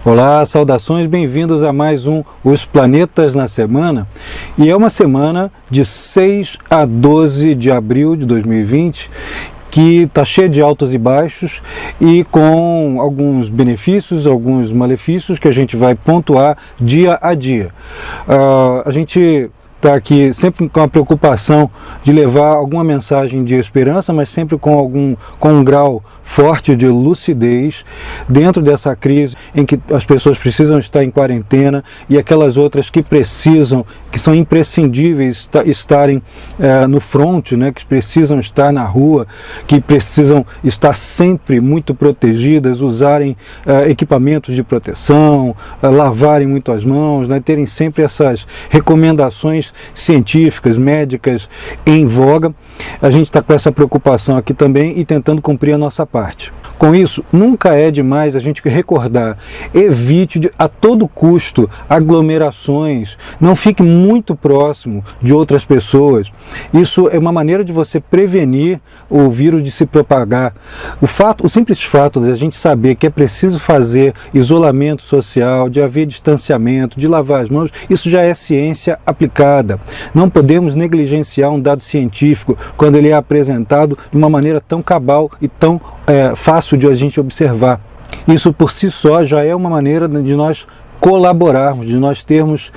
Olá, saudações, bem-vindos a mais um Os Planetas na Semana. E é uma semana de 6 a 12 de abril de 2020, que está cheia de altos e baixos e com alguns benefícios, alguns malefícios que a gente vai pontuar dia a dia. A gente está aqui sempre com a preocupação de levar alguma mensagem de esperança, mas sempre com um grau forte de lucidez dentro dessa crise em que as pessoas precisam estar em quarentena e aquelas outras que precisam, que são imprescindíveis estarem no front, né, que precisam estar na rua, que precisam estar sempre muito protegidas, usarem equipamentos de proteção, lavarem muito as mãos, né, terem sempre essas recomendações científicas, médicas em voga. A gente está com essa preocupação aqui também e tentando cumprir a nossa parte. Com isso, nunca é demais a gente recordar, evite a todo custo aglomerações, não fique muito próximo de outras pessoas. Isso é uma maneira de você prevenir o vírus de se propagar. O simples fato de a gente saber que é preciso fazer isolamento social, de haver distanciamento, de lavar as mãos, isso já é ciência aplicada. Não podemos negligenciar um dado científico quando ele é apresentado de uma maneira tão cabal e tão fácil de a gente observar. Isso por si só já é uma maneira de nós colaborarmos, de nós termos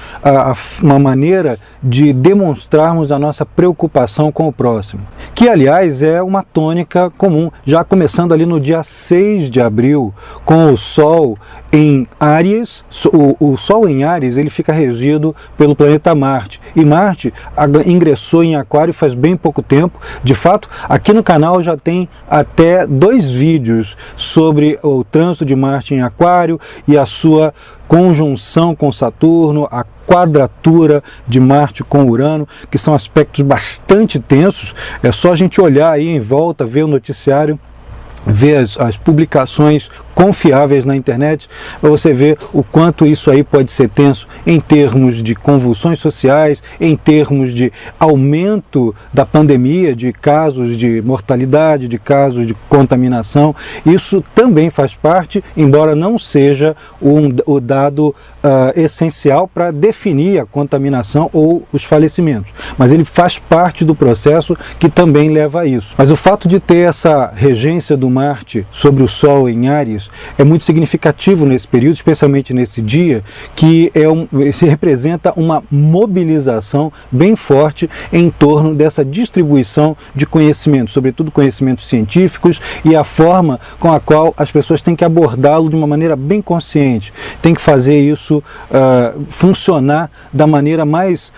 uma maneira de demonstrarmos a nossa preocupação com o próximo, que aliás é uma tônica comum, já começando ali no dia 6 de abril, com o Sol em Áries. O Sol em Áries ele fica regido pelo planeta Marte, e Marte ingressou em Aquário faz bem pouco tempo. De fato, aqui no canal já tem até 2 vídeos sobre o trânsito de Marte em Aquário e a sua conjunção com Saturno, a quadratura de Marte com Urano, que são aspectos bastante tensos. É só a gente olhar aí em volta, ver o noticiário, ver as publicações confiáveis na internet, para você ver o quanto isso aí pode ser tenso em termos de convulsões sociais, em termos de aumento da pandemia, de casos de mortalidade, de casos de contaminação. Isso também faz parte, embora não seja o dado essencial para definir a contaminação ou os falecimentos, mas ele faz parte do processo que também leva a isso. Mas o fato de ter essa regência do Marte sobre o Sol em Áries é muito significativo nesse período, especialmente nesse dia, que se representa uma mobilização bem forte em torno dessa distribuição de conhecimentos, sobretudo conhecimentos científicos, e a forma com a qual as pessoas têm que abordá-lo de uma maneira bem consciente, tem que fazer isso funcionar da maneira mais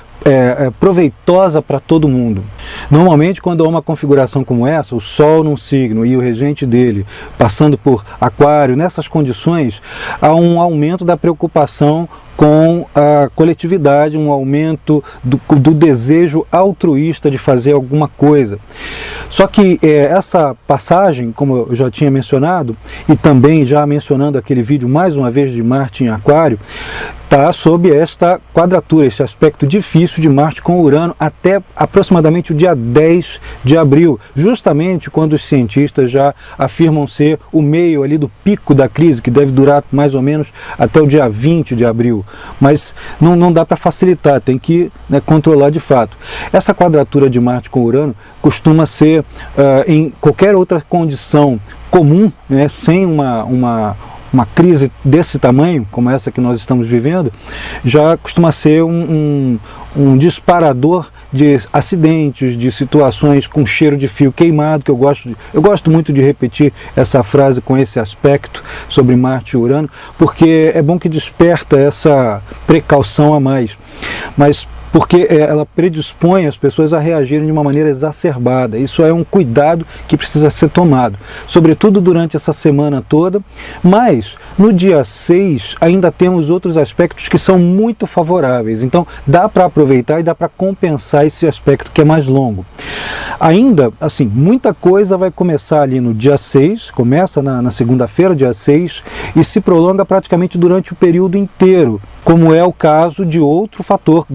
proveitosa para todo mundo. Normalmente, quando há uma configuração como essa, o Sol num signo e o regente dele passando por Aquário, nessas condições, há um aumento da preocupação com a coletividade, um aumento do desejo altruísta de fazer alguma coisa. Só que essa passagem, como eu já tinha mencionado, e também já mencionando aquele vídeo mais uma vez de Marte em Aquário, está sob esta quadratura, esse aspecto difícil de Marte com Urano até aproximadamente o dia 10 de abril, justamente quando os cientistas já afirmam ser o meio ali do pico da crise, que deve durar mais ou menos até o dia 20 de abril. Mas não dá para facilitar, tem que controlar de fato. Essa quadratura de Marte com Urano costuma ser, em qualquer outra condição comum, sem uma crise desse tamanho, como essa que nós estamos vivendo, já costuma ser um disparador de acidentes, de situações com cheiro de fio queimado, que eu gosto muito de repetir essa frase com esse aspecto sobre Marte e Urano, porque é bom que desperta essa precaução a mais. Mas porque ela predispõe as pessoas a reagirem de uma maneira exacerbada. Isso é um cuidado que precisa ser tomado, sobretudo durante essa semana toda, mas no dia 6 ainda temos outros aspectos que são muito favoráveis, então dá para aproveitar e dá para compensar esse aspecto que é mais longo. Ainda, assim, muita coisa vai começar ali no dia 6, começa na segunda-feira, dia 6, e se prolonga praticamente durante o período inteiro, como é o caso de outro fator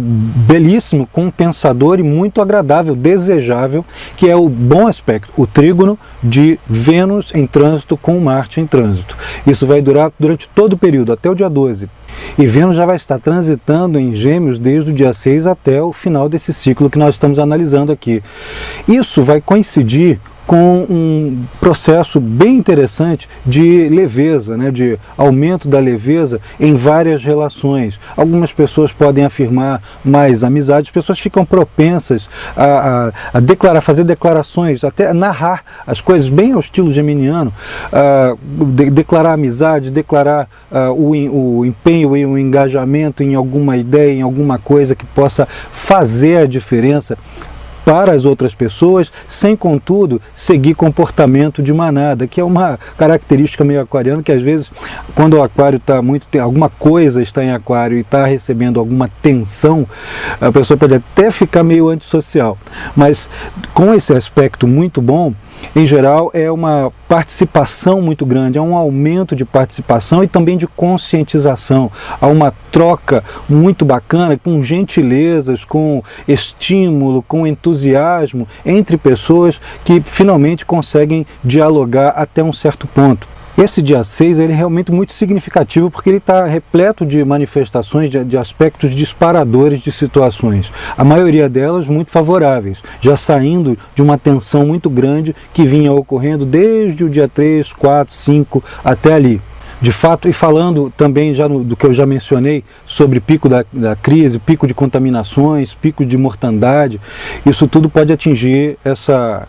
belíssimo, compensador e muito agradável, desejável, que é o bom aspecto, o trígono de Vênus em trânsito com Marte em trânsito. Isso vai durar durante todo o período, até o dia 12. E Vênus já vai estar transitando em Gêmeos desde o dia 6 até o final desse ciclo que nós estamos analisando aqui. Isso vai coincidir com um processo bem interessante de leveza, né, de aumento da leveza em várias relações. Algumas pessoas podem afirmar mais amizades, pessoas ficam propensas a declarar, fazer declarações, até narrar as coisas bem ao estilo geminiano, declarar amizade, declarar o empenho e o engajamento em alguma ideia, em alguma coisa que possa fazer a diferença para as outras pessoas, sem contudo seguir comportamento de manada, que é uma característica meio aquariana, que às vezes quando o aquário está alguma coisa está em aquário e está recebendo alguma tensão, a pessoa pode até ficar meio antissocial, mas com esse aspecto muito bom, em geral é uma participação muito grande, é um aumento de participação e também de conscientização, há uma troca muito bacana, com gentilezas, com estímulo, com entusiasmo entre pessoas que finalmente conseguem dialogar até um certo ponto. Esse dia 6 ele é realmente muito significativo porque ele está repleto de manifestações, de aspectos disparadores de situações. A maioria delas muito favoráveis, já saindo de uma tensão muito grande que vinha ocorrendo desde o dia 3, 4, 5 até ali. De fato, e falando também já do que eu já mencionei sobre pico da crise, pico de contaminações, pico de mortandade, isso tudo pode atingir essa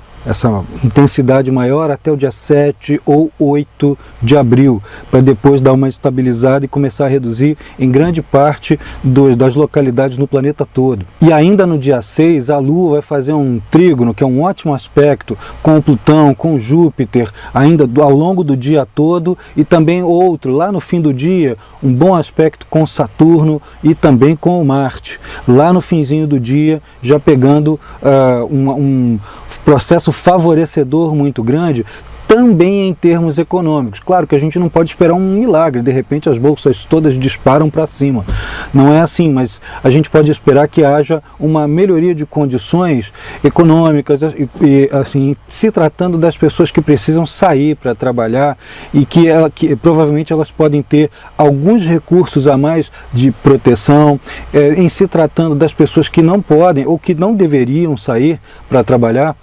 intensidade maior até o dia 7 ou 8 de abril, para depois dar uma estabilizada e começar a reduzir em grande parte das localidades no planeta todo. E ainda no dia 6, a Lua vai fazer um trígono, que é um ótimo aspecto, com Plutão, com Júpiter, ainda ao longo do dia todo, e também outro, lá no fim do dia, um bom aspecto com Saturno e também com o Marte. Lá no finzinho do dia, já pegando um processo favorecedor muito grande, também em termos econômicos. Claro que a gente não pode esperar um milagre, de repente as bolsas todas disparam para cima. Não é assim, mas a gente pode esperar que haja uma melhoria de condições econômicas e assim, se tratando das pessoas que precisam sair para trabalhar e que provavelmente elas podem ter alguns recursos a mais de proteção, em se tratando das pessoas que não podem ou que não deveriam sair para trabalhar,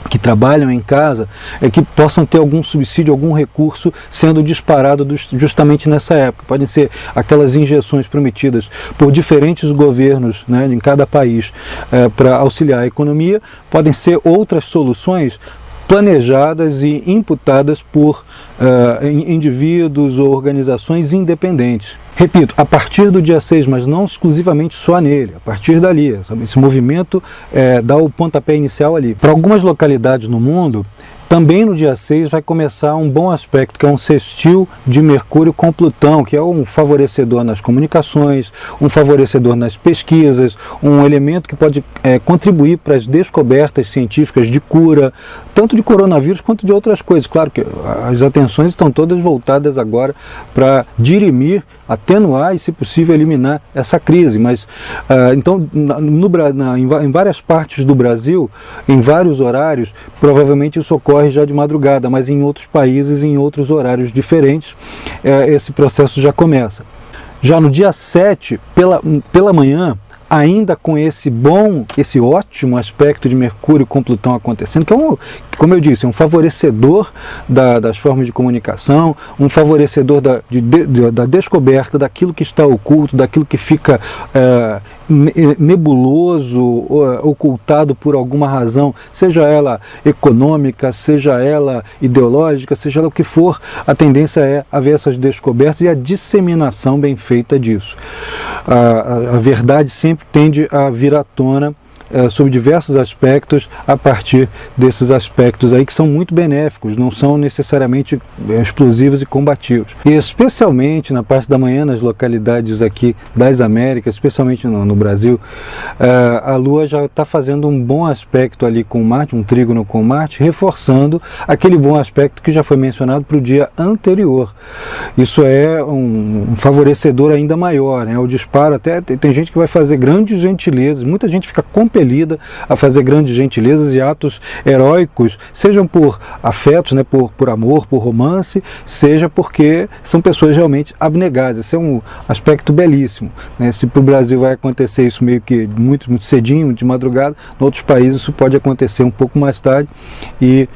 que trabalham em casa, que possam ter algum subsídio, algum recurso sendo disparado justamente nessa época. Podem ser aquelas injeções prometidas por diferentes governos, né, em cada país para auxiliar a economia, podem ser outras soluções planejadas e imputadas por indivíduos ou organizações independentes. Repito, a partir do dia 6, mas não exclusivamente só nele, a partir dali, sabe? Esse movimento dá o pontapé inicial ali. Para algumas localidades no mundo, também no dia 6 vai começar um bom aspecto, que é um sextil de Mercúrio com Plutão, que é um favorecedor nas comunicações, um favorecedor nas pesquisas, um elemento que pode contribuir para as descobertas científicas de cura, tanto de coronavírus quanto de outras coisas. Claro que as atenções estão todas voltadas agora para atenuar e, se possível, eliminar essa crise. Mas, então, em várias partes do Brasil, em vários horários, provavelmente isso ocorre já de madrugada, mas em outros países, em outros horários diferentes, esse processo já começa. Já no dia 7, pela manhã, ainda com esse ótimo aspecto de Mercúrio com Plutão acontecendo, que é como eu disse, um favorecedor das formas de comunicação, um favorecedor da descoberta daquilo que está oculto, daquilo que fica nebuloso, ocultado por alguma razão, seja ela econômica, seja ela ideológica, seja ela o que for, a tendência é haver essas descobertas e a disseminação bem feita disso. A verdade sempre tende a vir à tona sobre diversos aspectos a partir desses aspectos aí que são muito benéficos, não são necessariamente explosivos e combativos. E especialmente na parte da manhã, nas localidades aqui das Américas, especialmente no Brasil, a Lua já está fazendo um bom aspecto ali com Marte, um trígono com Marte, reforçando aquele bom aspecto que já foi mencionado para o dia anterior. Isso é um favorecedor ainda maior, né? O disparo, até tem gente que vai fazer grandes gentilezas, muita gente fica compelida a fazer grandes gentilezas e atos heróicos, sejam por afetos, né? por amor, por romance, seja porque são pessoas realmente abnegadas. Esse é um aspecto belíssimo, né? Se para o Brasil vai acontecer isso meio que muito cedinho, de madrugada, em outros países isso pode acontecer um pouco mais tarde e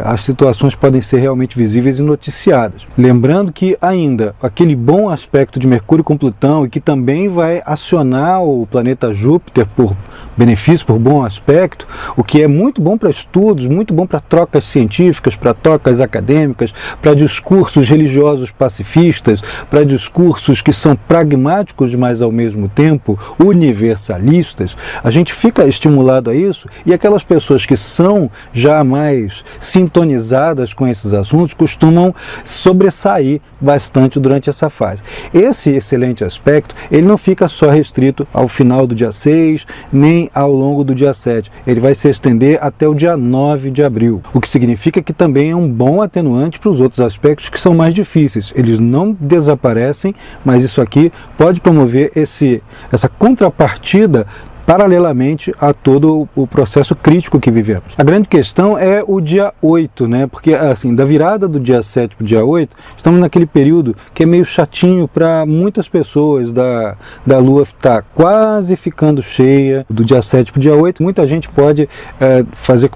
as situações podem ser realmente visíveis e noticiadas. Lembrando que ainda aquele bom aspecto de Mercúrio com Plutão, e que também vai acionar o planeta Júpiter por benefício, por bom aspecto, o que é muito bom para estudos, muito bom para trocas científicas, para trocas acadêmicas, para discursos religiosos pacifistas, para discursos que são pragmáticos, mas ao mesmo tempo universalistas. A gente fica estimulado a isso, e aquelas pessoas que são já mais sintonizadas com esses assuntos costumam sobressair bastante durante essa fase. Esse excelente aspecto, ele não fica só restrito ao final do dia 6, nem ao longo do dia 7. Ele vai se estender até o dia 9 de abril, o que significa que também é um bom atenuante para os outros aspectos que são mais difíceis. Eles não desaparecem, mas isso aqui pode promover essa contrapartida paralelamente a todo o processo crítico que vivemos. A grande questão é o dia 8, né? Porque assim, da virada do dia 7 para o dia 8, estamos naquele período que é meio chatinho para muitas pessoas, da Lua está quase ficando cheia, do dia 7 para o dia 8, muita gente pode fazer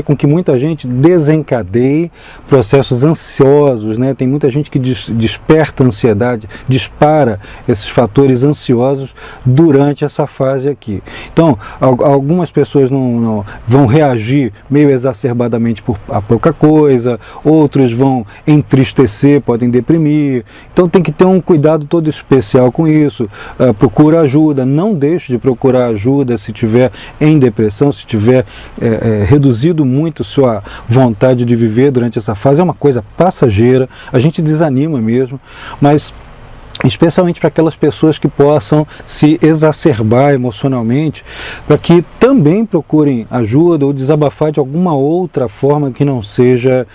com que muita gente desencadeie processos ansiosos, né? Tem muita gente que desperta ansiedade, dispara esses fatores ansiosos durante essa fase aqui. Então, algumas pessoas não vão reagir meio exacerbadamente a pouca coisa, outros vão entristecer, podem deprimir. Então tem que ter um cuidado todo especial com isso. Procura ajuda, não deixe de procurar ajuda se tiver em depressão, se tiver reduzido muito sua vontade de viver durante essa fase. É uma coisa passageira, a gente desanima mesmo, mas especialmente para aquelas pessoas que possam se exacerbar emocionalmente, para que também procurem ajuda ou desabafar de alguma outra forma que não seja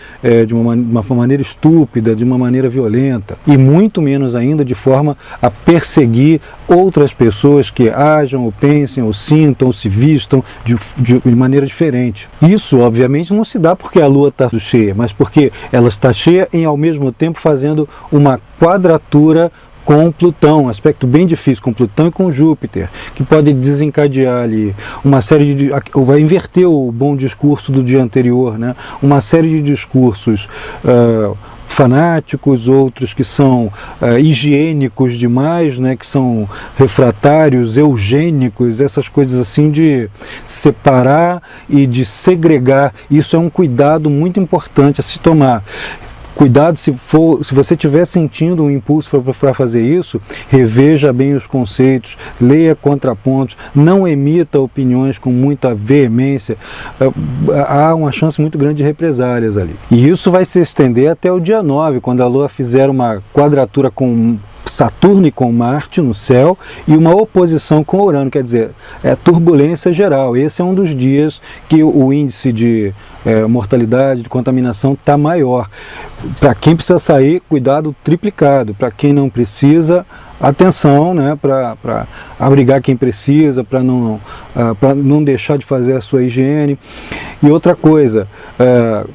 de uma maneira estúpida, de uma maneira violenta, e muito menos ainda de forma a perseguir outras pessoas que ajam, ou pensem, ou sintam, ou se vistam de maneira diferente. Isso, obviamente, não se dá porque a Lua está cheia, mas porque ela está cheia e, ao mesmo tempo, fazendo uma quadratura com Plutão, um aspecto bem difícil com Plutão e com Júpiter, que pode desencadear ali uma série de... vai inverter o bom discurso do dia anterior, né? Uma série de discursos fanáticos, outros que são higiênicos demais, né, que são refratários, eugênicos, essas coisas assim de separar e de segregar. Isso é um cuidado muito importante a se tomar. Cuidado, se você estiver sentindo um impulso para fazer isso, reveja bem os conceitos, leia contrapontos, não emita opiniões com muita veemência. Há uma chance muito grande de represálias ali. E isso vai se estender até o dia 9, quando a Lua fizer uma quadratura com Saturno e com Marte no céu e uma oposição com Urano, quer dizer, turbulência geral. Esse é um dos dias que o índice de mortalidade, de contaminação está maior. Para quem precisa sair, cuidado triplicado. Para quem não precisa, atenção, né, para abrigar quem precisa, para não deixar de fazer a sua higiene. E outra coisa,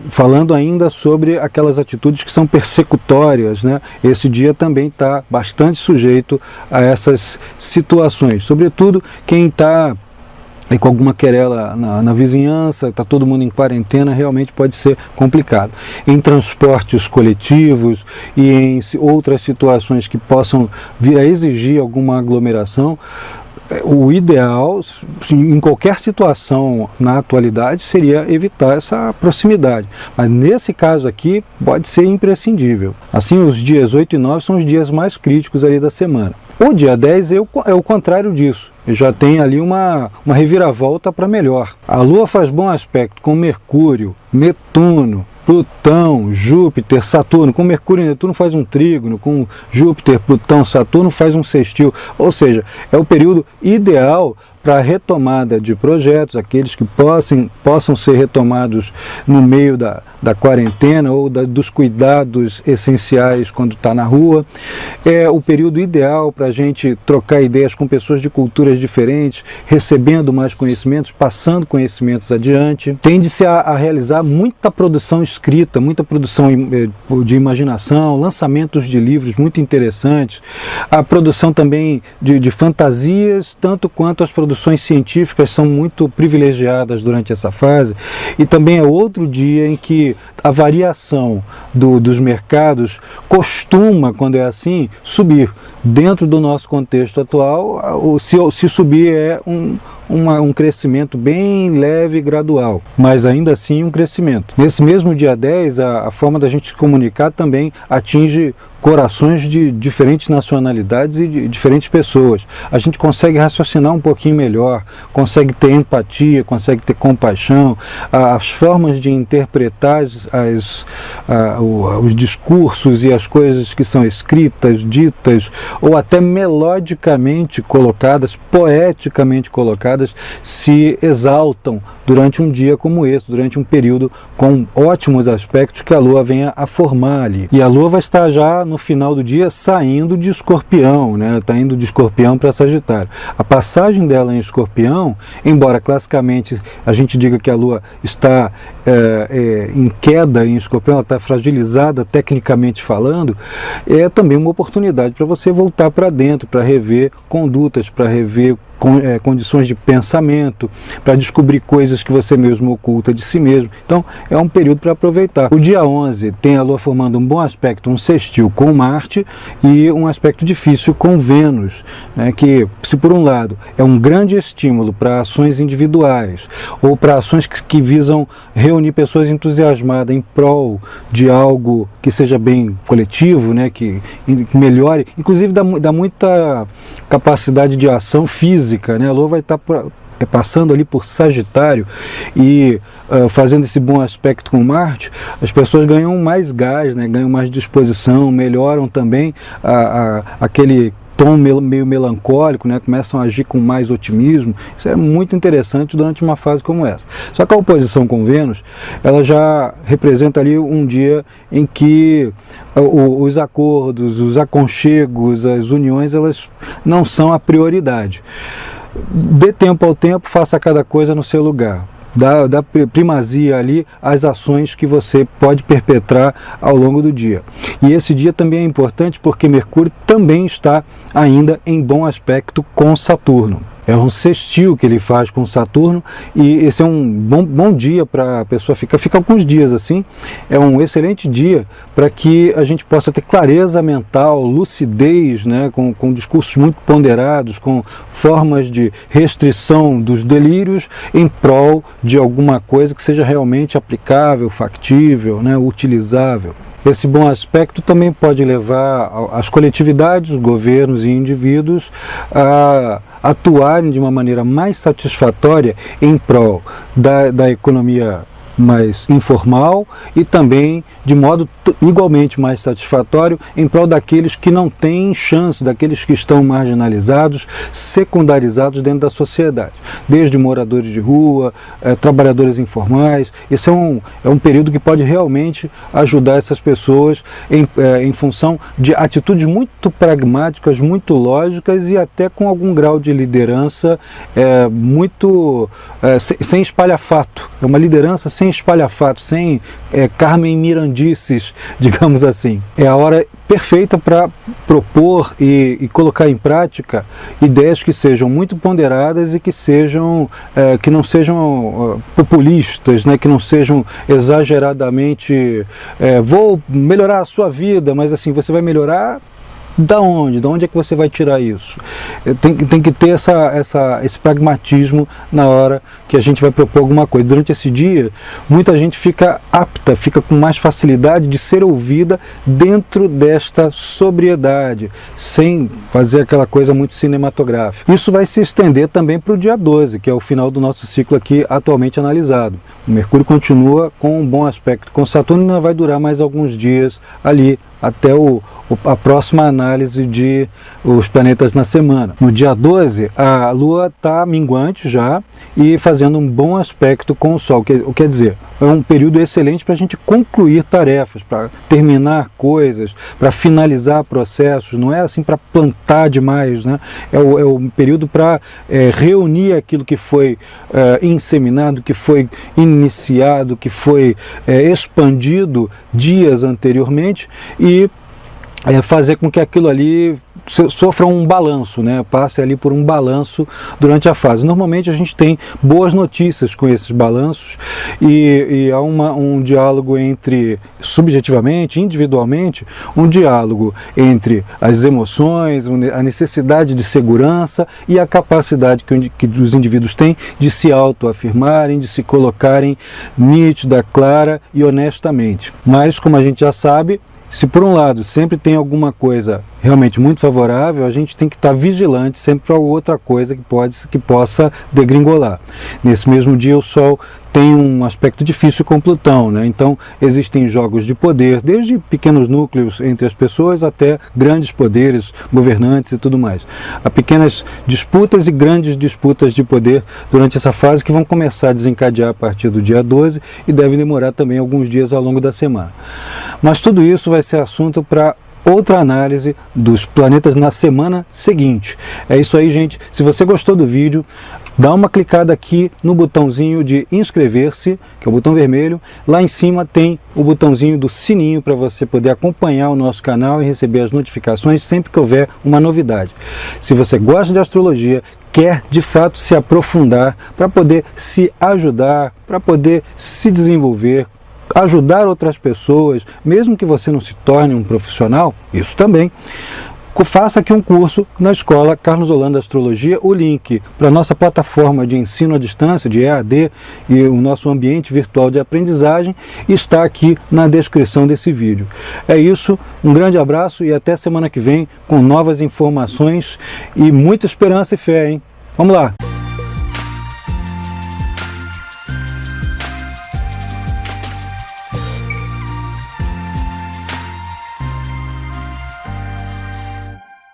falando ainda sobre aquelas atitudes que são persecutórias, né, esse dia também está bastante sujeito a essas situações, sobretudo quem está com alguma querela na vizinhança, está todo mundo em quarentena, realmente pode ser complicado. Em transportes coletivos e em outras situações que possam vir a exigir alguma aglomeração, o ideal, em qualquer situação na atualidade, seria evitar essa proximidade. Mas nesse caso aqui, pode ser imprescindível. Assim, os dias 8 e 9 são os dias mais críticos ali da semana. O dia 10 é o contrário disso. Já tem ali uma reviravolta para melhor. A Lua faz bom aspecto com Mercúrio, Netuno, Plutão, Júpiter, Saturno. Com Mercúrio e Netuno faz um trígono, com Júpiter, Plutão, Saturno faz um sextil. Ou seja, é o período ideal para a retomada de projetos, aqueles que possam ser retomados no meio da quarentena ou dos cuidados essenciais quando está na rua. É o período ideal para a gente trocar ideias com pessoas de culturas diferentes, recebendo mais conhecimentos, passando conhecimentos adiante. Tende-se a realizar muita produção escrita, muita produção de imaginação, lançamentos de livros muito interessantes, a produção também de fantasias, tanto quanto as produções científicas são muito privilegiadas durante essa fase, e também é outro dia em que a variação dos mercados costuma, quando é assim, subir. Dentro do nosso contexto atual, se subir é um crescimento bem leve e gradual, mas ainda assim um crescimento. Nesse mesmo dia 10, a forma da gente se comunicar também atinge corações de diferentes nacionalidades e de diferentes pessoas. A gente consegue raciocinar um pouquinho melhor, consegue ter empatia, consegue ter compaixão, as formas de interpretar os discursos e as coisas que são escritas, ditas, ou até melodicamente colocadas, poeticamente colocadas, se exaltam durante um dia como esse, durante um período com ótimos aspectos que a Lua venha a formar ali. E a Lua vai estar já no final do dia saindo de Escorpião, né? Está indo de Escorpião para Sagitário. A passagem dela em Escorpião, embora classicamente a gente diga que a Lua está em queda em Escorpião, ela está fragilizada tecnicamente falando, é também uma oportunidade para você voltar para dentro, para rever condutas, para rever condições de pensamento, para descobrir coisas que você mesmo oculta de si mesmo. Então é um período para aproveitar. O dia 11 tem a Lua formando um bom aspecto, um sextil com Marte, e um aspecto difícil com Vênus, né, que, se por um lado é um grande estímulo para ações individuais ou para ações que visam reunir pessoas entusiasmadas em prol de algo que seja bem coletivo, né, que melhore, inclusive dá muita capacidade de ação física, né? A Lua vai estar passando ali por Sagitário e fazendo esse bom aspecto com Marte, as pessoas ganham mais gás, né? Ganham mais disposição, melhoram também aquele tom meio melancólico, né? Começam a agir com mais otimismo. Isso é muito interessante durante uma fase como essa. Só que a oposição com Vênus, ela já representa ali um dia em que os acordos, os aconchegos, as uniões, elas não são a prioridade. Dê tempo ao tempo, faça cada coisa no seu lugar. Dá primazia ali às ações que você pode perpetrar ao longo do dia. E esse dia também é importante porque Mercúrio também está ainda em bom aspecto com Saturno. É um sextil que ele faz com Saturno, e esse é um bom dia para a pessoa ficar alguns dias assim. É um excelente dia para que a gente possa ter clareza mental, lucidez, né, com discursos muito ponderados, com formas de restrição dos delírios em prol de alguma coisa que seja realmente aplicável, factível, né, utilizável. Esse bom aspecto também pode levar as coletividades, os governos e indivíduos a atuarem de uma maneira mais satisfatória em prol da economia mais informal e também de modo igualmente mais satisfatório em prol daqueles que não têm chance, daqueles que estão marginalizados, secundarizados dentro da sociedade, desde moradores de rua, trabalhadores informais. Esse é um período que pode realmente ajudar essas pessoas em função de atitudes muito pragmáticas, muito lógicas e até com algum grau de liderança sem espalhafato. É uma liderança sem espalhafato, sem Carmen Mirandices, digamos assim. É a hora perfeita para propor e colocar em prática ideias que sejam muito ponderadas e que não sejam populistas, né, que não sejam exageradamente vou melhorar a sua vida, mas assim, você vai melhorar Da onde? Da onde é que você vai tirar isso? Tem que ter esse pragmatismo na hora que a gente vai propor alguma coisa. Durante esse dia, muita gente fica apta, fica com mais facilidade de ser ouvida dentro desta sobriedade, sem fazer aquela coisa muito cinematográfica. Isso vai se estender também para o dia 12, que é o final do nosso ciclo aqui atualmente analisado. O Mercúrio continua com um bom aspecto com Saturno e ainda vai durar mais alguns dias ali, até a próxima análise de os planetas na semana. No dia 12, a Lua está minguante já e fazendo um bom aspecto com o Sol. O que quer dizer, é um período excelente para a gente concluir tarefas, para terminar coisas, para finalizar processos. Não é assim para plantar demais, né? É um período para reunir aquilo que foi inseminado, que foi iniciado, que foi expandido dias anteriormente e fazer com que aquilo ali sofra um balanço, né? Passe ali por um balanço durante a fase. Normalmente a gente tem boas notícias com esses balanços e há um diálogo entre, subjetivamente, individualmente, um diálogo entre as emoções, a necessidade de segurança e a capacidade que os indivíduos têm de se autoafirmarem, de se colocarem nítida, clara e honestamente. Mas, como a gente já sabe, se por um lado sempre tem alguma coisa realmente muito favorável, a gente tem que estar vigilante sempre para outra coisa que possa degringolar. Nesse mesmo dia o Sol tem um aspecto difícil com Plutão, né? Então existem jogos de poder, desde pequenos núcleos entre as pessoas até grandes poderes, governantes e tudo mais. Há pequenas disputas e grandes disputas de poder durante essa fase que vão começar a desencadear a partir do dia 12 e devem demorar também alguns dias ao longo da semana. Mas tudo isso vai ser assunto para outra análise dos planetas na semana seguinte. É isso aí, gente. Se você gostou do vídeo, dá uma clicada aqui no botãozinho de inscrever-se, que é o botão vermelho. Lá em cima tem o botãozinho do sininho para você poder acompanhar o nosso canal e receber as notificações sempre que houver uma novidade. Se você gosta de astrologia, quer de fato se aprofundar para poder se ajudar, para poder se desenvolver, ajudar outras pessoas, mesmo que você não se torne um profissional, isso também. Faça aqui um curso na Escola Carlos Holanda Astrologia. O link para a nossa plataforma de ensino à distância, de EAD, e o nosso ambiente virtual de aprendizagem está aqui na descrição desse vídeo. É isso, um grande abraço e até semana que vem com novas informações e muita esperança e fé, hein? Vamos lá!